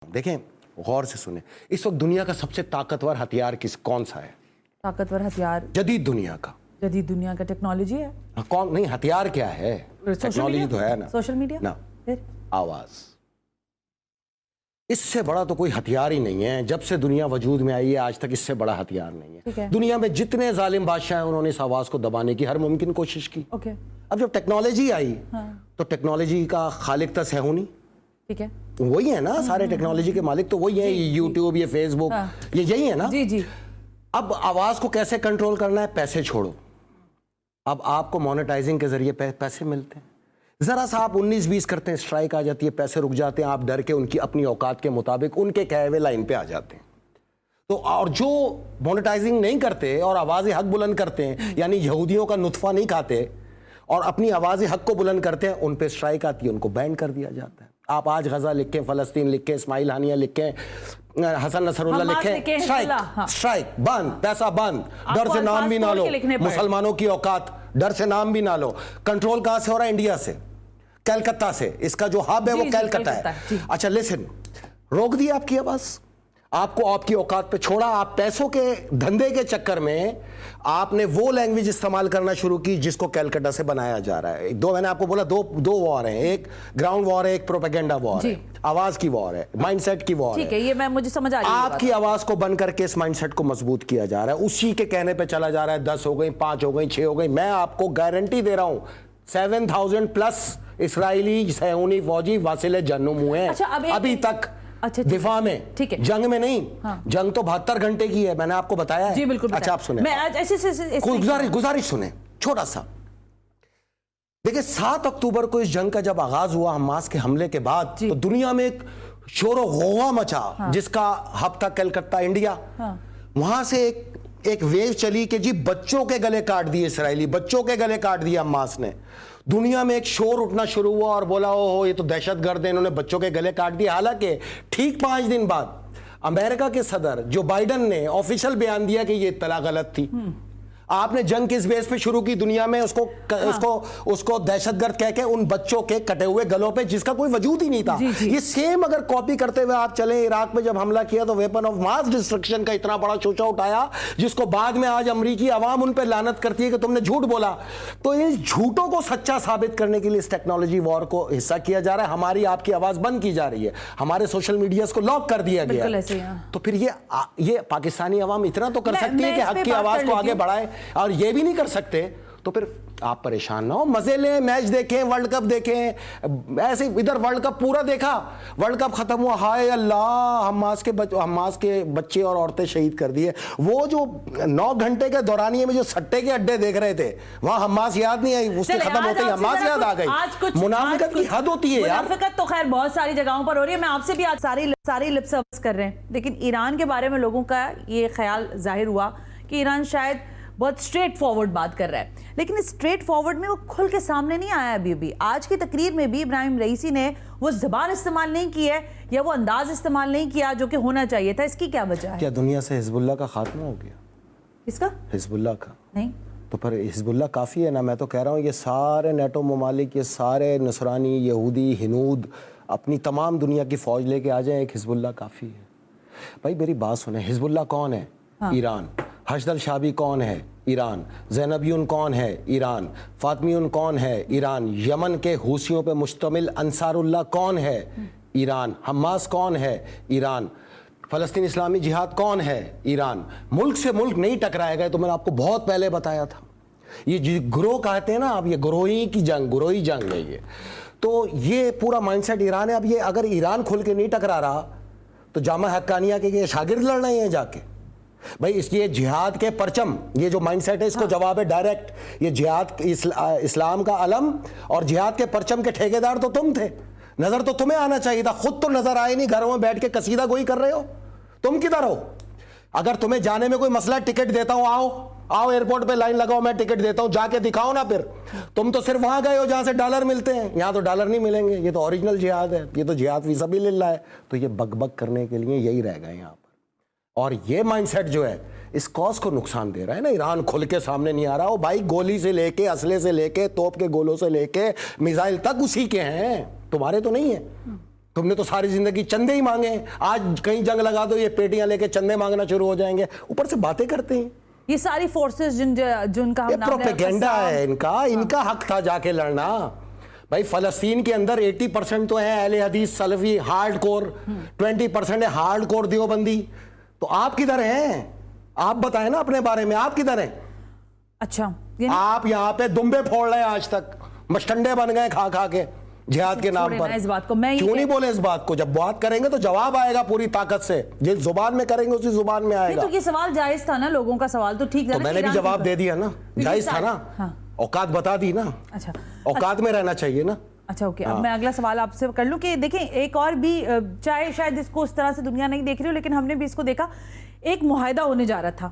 देखें, गौर से सुने, इस वक्त दुनिया का सबसे ताकतवर हथियार कौन सा है? ताकतवर हथियार जदीद दुनिया का टेक्नोलॉजी है। कौन नहीं, हथियार क्या है? टेक्नोलॉजी तो है ना, सोशल मीडिया ना, फिर आवाज। इससे बड़ा तो कोई हथियार ही नहीं है। जब से दुनिया वजूद में आई है आज तक इससे बड़ा हथियार नहीं है। दुनिया में जितने जालिम बादशाह हैं उन्होंने इस आवाज को दबाने की हर मुमकिन कोशिश की। अब जब टेक्नोलॉजी आई तो टेक्नोलॉजी का खालिक तो सहूनी, ठीक है, वही है ना, सारे टेक्नोलॉजी के मालिक तो वही है। यूट्यूब, ये फेसबुक, ये यही है ना। जी जी। अब आवाज को कैसे कंट्रोल करना है? पैसे छोड़ो। अब आपको मोनेटाइजिंग के जरिए पैसे मिलते हैं। जरा सा आप 19-20 करते हैं, स्ट्राइक आ जाती है, पैसे रुक जाते हैं, आप डर के उनकी अपनी औकात के मुताबिक उनके कहे हुए लाइन पे आ जाते हैं। तो और जो मोनेटाइजिंग नहीं करते और आवाज़ हक बुलंद करते हैं, यानी यहूदियों का नुत्फा नहीं खाते और अपनी आवाज़ हक को बुलंद करते हैं, उन पे स्ट्राइक आती है, उनको बैन कर दिया जाता है। आप आज गजा लिखें, फलस्तीन लिखें, इस्माइल हानिया लिखें, हसन नसरुल्लाह लिखें, स्ट्राइक बंद, पैसा बंद, डर से नाम भी ना लो, मुसलमानों की औकात, डर से नाम भी ना लो। कंट्रोल कहां से हो रहा है? इंडिया से, कलकत्ता से। इसका जो हब है वो कलकत्ता है। अच्छा लिसन, रोक दी आपकी आवाज, आपको आपकी औकात पे छोड़ा, आप पैसों के धंधे के चक्कर में आपने वो लैंग्वेज इस्तेमाल करना शुरू की जिसको कलकत्ता से बनाया जा रहा है। दो, मैंने आपको बोला दो वॉर हैं, एक ग्राउंड वॉर है, एक प्रोपेगेंडा वॉर है, आवाज की वॉर है, माइंडसेट की वॉर है। ठीक है, ये मैं मुझे समझ आ रही है। आपकी आवाज को बंद करके इस माइंडसेट को मजबूत किया जा रहा है, उसी के कहने पे चला जा रहा है। 10 हो गई, 5 हो गई, 6 हो गई। मैं आपको गारंटी दे रहा हूं 7,000 प्लस इसराइली सहूनी फौजी वासिले जन्नुम हुए हैं। अच्छा, अभी तक। अच्छा, दिफा में, ठीक है, जंग में नहीं। जंग तो 72 घंटे की है, मैंने आपको बताया है। जी बिल्कुल। अच्छा आप सुने, मैं आज ऐसे गुजारिश सुने, छोटा सा। देखिए 7 अक्टूबर को इस जंग का जब आगाज हुआ हमास के हमले के बाद, तो दुनिया में एक शोर गौवा मचा, जिसका हब था कलकत्ता, इंडिया। वहां से एक वेव चली कि जी बच्चों के गले काट दिए, इसराइली बच्चों के गले काट दिए हमास ने। दुनिया में एक शोर उठना शुरू हुआ और बोला ओहो ये तो दहशतगर्द है, इन्होंने बच्चों के गले काट दिए। हालांकि ठीक 5 दिन बाद अमेरिका के सदर जो बाइडन ने ऑफिशियल बयान दिया कि ये इत्तला गलत थी। आपने जंग किस बेस पे शुरू की? दुनिया में उसको दहशतगर्द कह के उन बच्चों के कटे हुए गलों पे, जिसका कोई वजूद ही नहीं था। ये सेम अगर कॉपी करते हुए आप चले, इराक में जब हमला किया तो वेपन ऑफ मास डिस्ट्रक्शन का इतना बड़ा चोचा उठाया, जिसको बाद में आज अमरीकी अवाम उन पे लानत करती है कि तुमने झूठ बोला। तो इन झूठों को सच्चा साबित करने के लिए इस टेक्नोलॉजी वॉर को हिस्सा किया जा रहा है। हमारी आपकी आवाज बंद की जा रही है, हमारे सोशल मीडिया को लॉक कर दिया गया है। तो फिर ये पाकिस्तानी अवाम इतना तो कर सकती है कि हक की आवाज को आगे बढ़ाए, और ये भी नहीं कर सकते तो फिर आप परेशान ना हो, मजे लें, मैच देखें, वर्ल्ड कप देखें। ऐसे इधर वर्ल्ड कप पूरा देखा, वर्ल्ड कप खत्म हुआ, हाय अल्लाह हमास के बच्चे और औरतें शहीद कर दिए। वो जो 9 घंटे के दौरानिये में जो सट्टे के अड्डे देख रहे थे, वहां हमास याद नहीं आई, उसके खत्म होते ही हमास याद आ गई। मुनाफिकत की हद होती है यार। मुनाफिकत तो खैर बहुत सारी जगहों पर हो रही है। मैं आपसे भी आज सारी लिप सर्विस कर रहे हैं, लेकिन ईरान के बारे में लोगों का ये ख्याल जाहिर हुआ कि ईरान शायद बहुत स्ट्रेट फॉरवर्ड बात कर रहा है, लेकिन इस स्ट्रेट फॉरवर्ड में वो खुल के सामने नहीं आया अभी भी। आज की तकरीर में भी इब्राहिम रईसी ने वो ज़बान इस्तेमाल नहीं की है या वो अंदाज इस्तेमाल नहीं किया जो कि होना चाहिए था। इसकी क्या वजह है? क्या दुनिया से हिजबुल्लाह का खात्मा हो गया? इसका हिजबुल्लाह का नहीं तो पर हिजबुल्लाह काफ़ी है ना। मैं तो कह रहा हूँ ये सारे नेटो ममालिक, ये सारे नसरानी, यहूदी, हिनूद अपनी तमाम दुनिया की फ़ौज लेके आ जाए, एक हिजबुल्लाह काफ़ी है। भाई मेरी बात सुने, हिजबुल्लाह कौन है? ईरान। हशदल शाबी कौन है? ईरान। ज़ैनबियुन कौन है? ईरान। फातमियुन कौन है? ईरान। यमन के हूसियों पे मुश्तमिल अंसारुल्लाह कौन है? ईरान। हमास कौन है? ईरान। फ़लस्तीन इस्लामी जिहाद कौन है? ईरान। मुल्क से मुल्क नहीं टकराएगा, तो मैंने आपको बहुत पहले बताया था। ये ग्रोह कहते हैं ना आप, ये ग्रोही जंग है ये। तो ये पूरा माइंडसेट ईरान है। अब ये अगर ईरान खुल के नहीं टकरा रहा तो जामा हक्कानिया के ये शागिर्द लड़ रहे हैं जाके। भाई इसलिए जिहाद के परचम, ये जो माइंडसेट है इसको जवाब है डायरेक्ट। ये जिहाद इस्लाम का अलम और जिहाद के परचम के ठेकेदार तो तुम थे, नजर तो तुम्हें आना चाहिए था। खुद तो नजर आए नहीं, घरों में बैठ के कसीदा गोई कर रहे हो। तुम किधर हो? अगर तुम्हें जाने में कोई मसला, टिकट देता हूं, आओ एयरपोर्ट पे लाइन लगाओ, मैं टिकट देता हूं, जाके दिखाओ ना। फिर तुम तो सिर्फ वहां गए हो जहां से डॉलर मिलते हैं, यहां तो डॉलर नहीं मिलेंगे। ये तो ओरिजिनल जिहाद है, ये तो जिहाद फी सबिलिल्लाह है। तो ये बक करने के लिए यही रह गए यहां पर। और ये माइंडसेट जो है इस कॉज को नुकसान दे रहा है ना। ईरान खुल के सामने नहीं आ रहा हो भाई, गोली से लेके, असले से लेके, तोप के गोलों से लेके मिसाइल तक उसी के हैं, तुम्हारे तो नहीं है। تم نے تو ساری زندگی چندے ہی مانگے ہیں, آج کہیں جنگ لگا دو یہ پیٹیاں لے کے چندے مانگنا شروع ہو جائیں گے, اوپر سے باتیں کرتے ہیں. یہ ساری فورسز جن کا یہ پروپیگنڈا ہے ان کا حق تھا جا کے لڑنا. بھائی فلسطین کے اندر 80% تو ہیں اہل حدیث سلفی ہارڈ کور, 20% ہے ہارڈ کور دیوبندی. تو آپ کدھر ہیں؟ آپ بتائیں نا اپنے بارے میں, آپ کدھر ہیں؟ اچھا آپ یہاں پہ دمبے پھوڑ رہے ہیں, آج تک مشٹنڈے بن گئے کھا کھا کے جہاد کے نام پر. اس بات کو میں کیوں نہیں بولے اس بات کو؟ جب بات کریں گے تو جواب آئے گا پوری طاقت سے, جس زبان میں کریں گے اسی زبان میں آئے گا. تو یہ سوال جائز تھا نا, لوگوں کا سوال تو ٹھیک تھا, تو میں نے بھی جواب دے دیا نا, جائز تھا نا, اوقات بتا دی نا, اچھا اوقات میں رہنا چاہیے نا. اچھا اوکے, اب میں اگلا سوال آپ سے کر لوں کہ دیکھیں ایک اور بھی, چاہے شاید اس کو اس طرح سے دنیا نہیں دیکھ رہی ہو لیکن ہم نے بھی اس کو دیکھا, ایک معاہدہ ہونے جا رہا تھا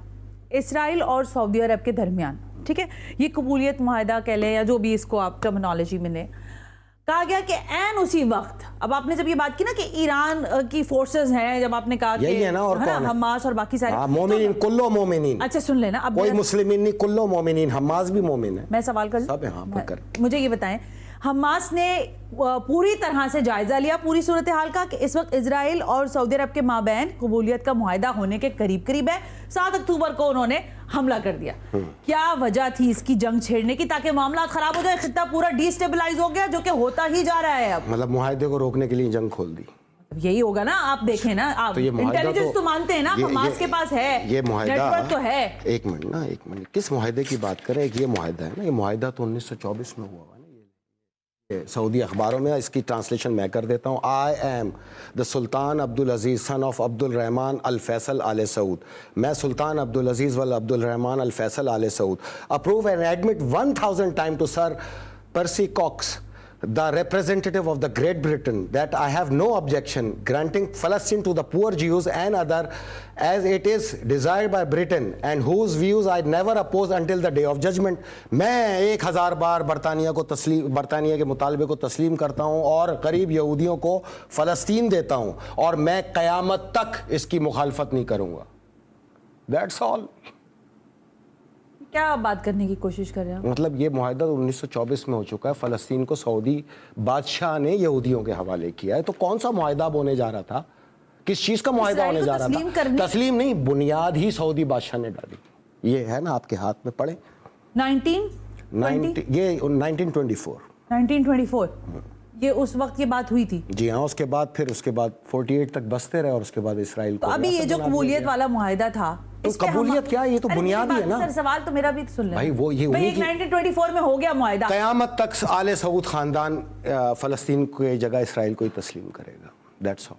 اسرائیل اور سعودی عرب کے درمیان, ٹھیک ہے, یہ قبولیت معاہدہ کہہ لیں یا جو بھی اس کو آپ ٹرمنالوجی میں لیں. کہا گیا کہ عین اسی وقت, اب آپ نے جب یہ بات کی نا کہ ایران کی فورسز ہیں, جب آپ نے کہا کہ حماس اور باقی سارے مومنین کلو مومنین, اچھا سن لینا, اب کوئی مسلمین نہیں, کلو مومنین, حماس بھی مومن ہے. میں سوال کر لوں, مجھے یہ بتائیں, حماس نے پوری طرح سے جائزہ لیا پوری صورتحال کا کہ اس وقت اسرائیل اور سعودی عرب کے مابین قبولیت کا معاہدہ ہونے کے قریب ہے. 7 اکتوبر کو انہوں نے حملہ کر دیا. کیا وجہ تھی اس کی جنگ چھیڑنے کی؟ تاکہ معاملات خراب ہو جائے, خطہ پورا ڈی اسٹیبلائز ہو گیا, جو کہ ہوتا ہی جا رہا ہے اب. مطلب معاہدے کو روکنے کے لیے جنگ کھول دی, یہی ہوگا نا. آپ دیکھیں نا, آپ انٹیلیجنس تو مانتے ہیں نا, حماس کے پاس ہے, یہ معاہدہ نیٹ ورک تو ہے. ایک منٹ, کس معاہدے کی بات کریں؟ ایک یہ معاہدہ ہے نا, یہ معاہدہ تو 1924 میں ہوا نا. سعودی اخباروں میں اس کی ٹرانسلیشن میں کر دیتا ہوں. I am the Sultan Abdulaziz son of Abdul Rahman Alfaisal Al سعود. میں سلطان عبدالعزیز وال Abdul Rahman Alfaisal Al Saud approve and admit 1000 time to Sir Percy Cox the representative of the Great Britain that I have no objection granting Palestine to the poor Jews and other as it is desired by Britain and whose views I never oppose until the day of judgment. میں 1000 بار برطانیہ کے مطالبے کو تسلیم کرتا ہوں اور قریب یہودیوں کو فلسطین دیتا ہوں, اور میں قیامت تک اس کی مخالفت نہیں کروں گا. That's all. کیا بات کرنے کی کوشش کر رہے ہیں؟ مطلب یہ معاہدہ 1924 میں ہو چکا ہے, فلسطین کو سعودی بادشاہ نے یہودیوں کے حوالے کیا ہے. تو کون سا معاہدہ اب ہونے جا رہا تھا؟ کس چیز کا معاہدہ ہونے جا رہا تھا؟ تسلیم نہیں, بنیاد ہی سعودی بادشاہ نے ڈالی. یہ ہے نا آپ کے ہاتھ میں, پڑھیں. 1924 یہ اس وقت یہ بات ہوئی تھی. جی ہاں, اس کے بعد 48 تک بستے رہے, اور اس کے بعد اسرائیل کو. ابھی یہ جو قبولیت والا معاہدہ تھا, قبولیت کیا, یہ تو بنیادی ہے نا. سوال تو میرا بھی سن لیں بھائی, وہ یہ 1924 میں ہو گیا معاہدہ, قیامت تک آل سعود خاندان فلسطین کی جگہ اسرائیل کو ہی تسلیم کرے گا. That's all.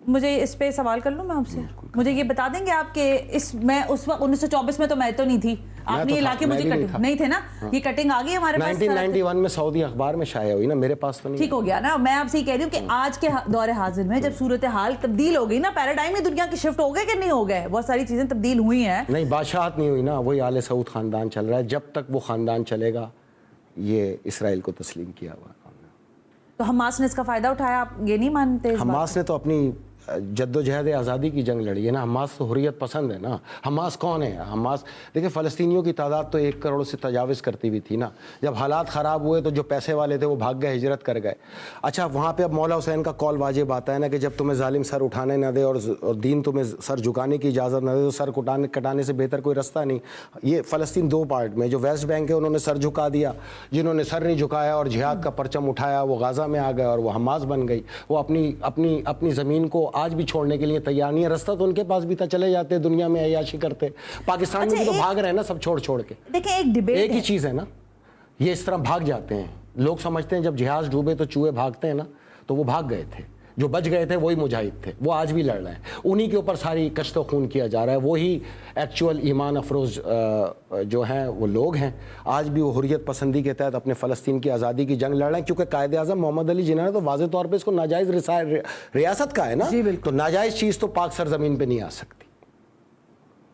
مجھے اس پہ سوال کر لوں میں آپ سے, مجھے یہ بتا دیں گے آپ کہ میں اس وقت 1924 میں تو میں تو نہیں تھی, آپ نے یہ لا کے مجھے کٹنگ نہیں تھے نا, یہ کٹنگ آ گئی ہمارے پاس 1991 میں سعودی اخبار میں شائع ہوئی نا, میرے پاس تو نہیں. ٹھیک ہو گیا نا. میں آپ سے یہ کہہ رہی ہوں کہ آج کے دور حاضر میں جب صورتحال تبدیل ہو گئی نا, پیراڈائم ہی دنیا کی شفٹ ہو گئے کہ نہیں ہو گئے, بہت ساری چیزیں تبدیل ہوئی ہیں. نہیں, بادشاہت نہیں ہوئی نا, وہی آل سعود خاندان چل رہا ہے. جب تک وہ خاندان چلے گا یہ اسرائیل کو تسلیم کیا ہوا. تو حماس نے اس کا فائدہ اٹھایا, آپ یہ نہیں مانتے؟ حماس نے تو اپنی جد و جہد آزادی کی جنگ لڑی ہے نا. حماس تو حریت پسند ہے نا. حماس کون ہے؟ حماس دیکھیں, فلسطینیوں کی تعداد تو 1 کروڑ سے تجاوز کرتی ہوئی تھی نا. جب حالات خراب ہوئے تو جو پیسے والے تھے وہ بھاگ گئے, ہجرت کر گئے. اچھا, وہاں پہ اب مولا حسین کا قول واجب آتا ہے نا کہ جب تمہیں ظالم سر اٹھانے نہ دے اور دین تمہیں سر جھکانے کی اجازت نہ دے تو سر کٹانے سے بہتر کوئی رستہ نہیں. یہ فلسطین 2 پارٹ میں, جو ویسٹ بینک ہے انہوں نے سر جھکا دیا, جنہوں نے سر نہیں جھکایا اور جہاد کا پرچم اٹھایا وہ غازہ میں آ گئے اور وہ حماس بن گئی. وہ اپنی زمین کو آج بھی چھوڑنے کے لیے تیار نہیں ہے. رستہ تو ان کے پاس بھی تھا, چلے جاتے دنیا میں عیاشی کرتے. پاکستان میں بھی تو بھاگ رہے ہیں نا سب چھوڑ کے. دیکھیں ایک ڈیبیٹ ایک ہی چیز ہے نا, یہ اس طرح بھاگ جاتے ہیں. لوگ سمجھتے ہیں جب جہاز ڈوبے تو چوہے بھاگتے ہیں نا, تو وہ بھاگ گئے تھے. جو بچ گئے تھے وہی مجاہد تھے, وہ آج بھی لڑ رہے ہیں. انہی کے اوپر ساری کشت و خون کیا جا رہا ہے. وہی ایکچوئل ایمان افروز جو ہیں وہ لوگ ہیں. آج بھی وہ حریت پسندی کے تحت اپنے فلسطین کی آزادی کی جنگ لڑ رہے ہیں, کیونکہ قائد اعظم محمد علی جناح نے تو واضح طور پہ اس کو ناجائز ریاست کا ہے نا. تو ناجائز چیز تو پاک سرزمین پہ نہیں آ سکتی.